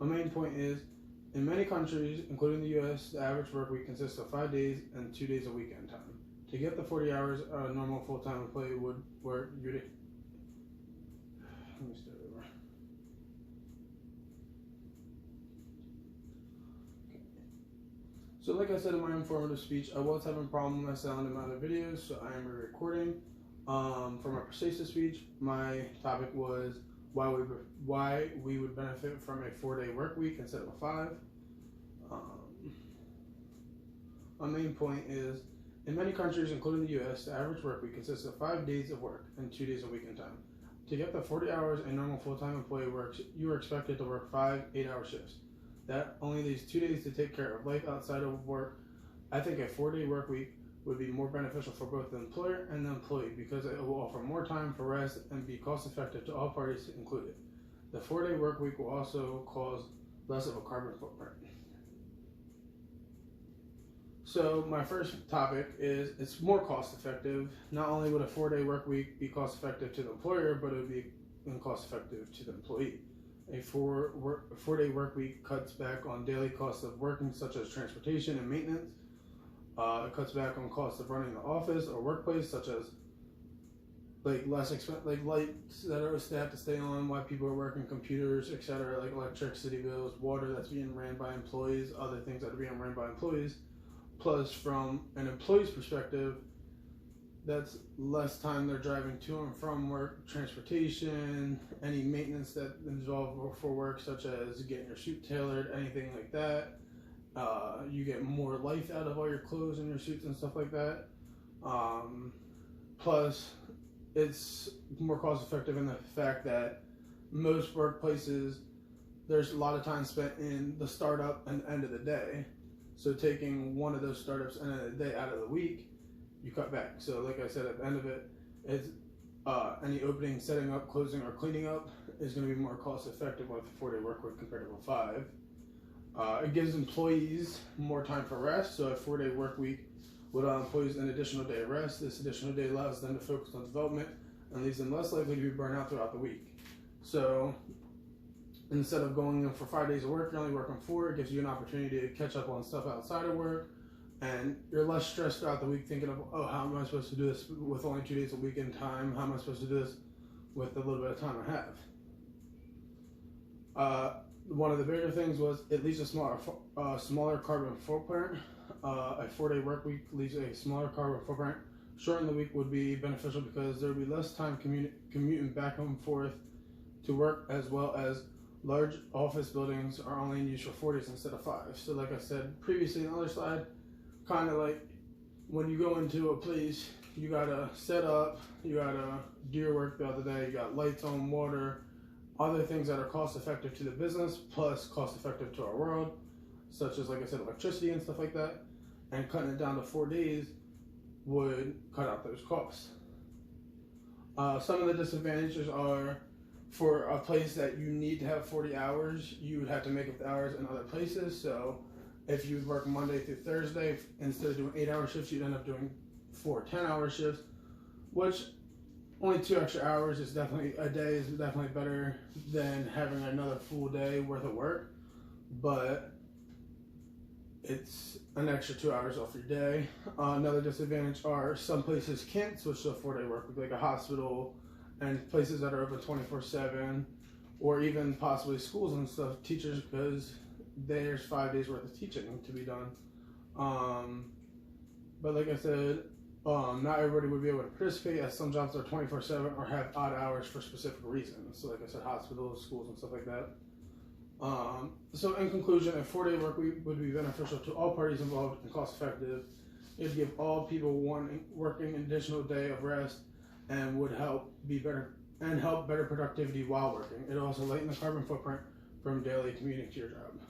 main point is, in many countries, including the U.S., the average work week consists of 5 days and 2 days of weekend time. To get the 40 hours a normal full-time employee would work, let me start over. Okay. So like I said in my informative speech, I was having a problem with my sound in my other videos, so I am re-recording. For my persuasive speech, my topic was why we would benefit from a 4-day work week instead of a 5. My main point is, in many countries, including the U.S., the average work week consists of 5 days of work and 2 days of weekend time. To get the 40 hours a normal full-time employee works, you are expected to work 5 8-hour shifts. That only leaves 2 days to take care of life outside of work. I think a 4-day work week would be more beneficial for both the employer and the employee because it will offer more time for rest and be cost-effective to all parties included. The 4-day work week will also cause less of a carbon footprint. So my first topic is it's more cost-effective. Not only would a 4-day work week be cost-effective to the employer, but it would be cost-effective to the employee. A 4-day work week cuts back on daily costs of working, such as transportation and maintenance. It cuts back on costs of running the office or workplace, such as less expensive, lights that they have to stay on while people are working, computers, etc., like electricity bills, water that's being ran by employees, other things that are being ran by employees. Plus, from an employee's perspective, that's less time they're driving to and from work, transportation, any maintenance that involved for work, such as getting your suit tailored, anything like that. You get more life out of all your clothes and your suits and stuff like that. Plus, it's more cost effective in the fact that most workplaces, there's a lot of time spent in the startup and end of the day. So taking one of those startups and a day out of the week, you cut back. So like I said, at the end of it, it's any opening, setting up, closing, or cleaning up is going to be more cost effective with a 4-day work week compared to a 5. It gives employees more time for rest. So a 4-day work week would allow employees an additional day of rest. This additional day allows them to focus on development and leaves them less likely to be burned out throughout the week. So instead of going in for 5 days of work, you're only working 4. It gives you an opportunity to catch up on stuff outside of work, and you're less stressed throughout the week thinking of, oh, how am I supposed to do this with only 2 days of weekend time? How am I supposed to do this with a little bit of time I have? One of the bigger things was it leaves a smaller carbon footprint. A 4-day work week leaves a smaller carbon footprint. Shortening the week would be beneficial because there would be less time commuting back and forth to work, as well as large office buildings are only in use for 4 days instead of 5. So like I said previously on the other slide, kind of like when you go into a place, you gotta set up, you gotta do your work the other day, you got lights on, water, other things that are cost effective to the business plus cost effective to our world, such as, like I said, electricity and stuff like that. And cutting it down to 4 days would cut out those costs. Some of the disadvantages are, for a place that you need to have 40 hours, you would have to make up the hours in other places. So if you would work Monday through Thursday, instead of doing 8-hour shifts, you'd end up doing 4 10-hour shifts, which only 2 extra hours is definitely, a day is definitely better than having another full day worth of work, but it's an extra 2 hours off your day. Another disadvantage are some places can't switch to a 4-day work week, like a hospital and places that are open 24/7, or even possibly schools and stuff, teachers, because there's 5 days worth of teaching to be done. But like I said, not everybody would be able to participate, as some jobs are 24/7 or have odd hours for specific reasons. So like I said, hospitals, schools, and stuff like that. So in conclusion, a 4-day work week would be beneficial to all parties involved and cost effective. It would give all people working an additional day of rest, and would help better productivity while working. It also lighten the carbon footprint from daily commuting to your job.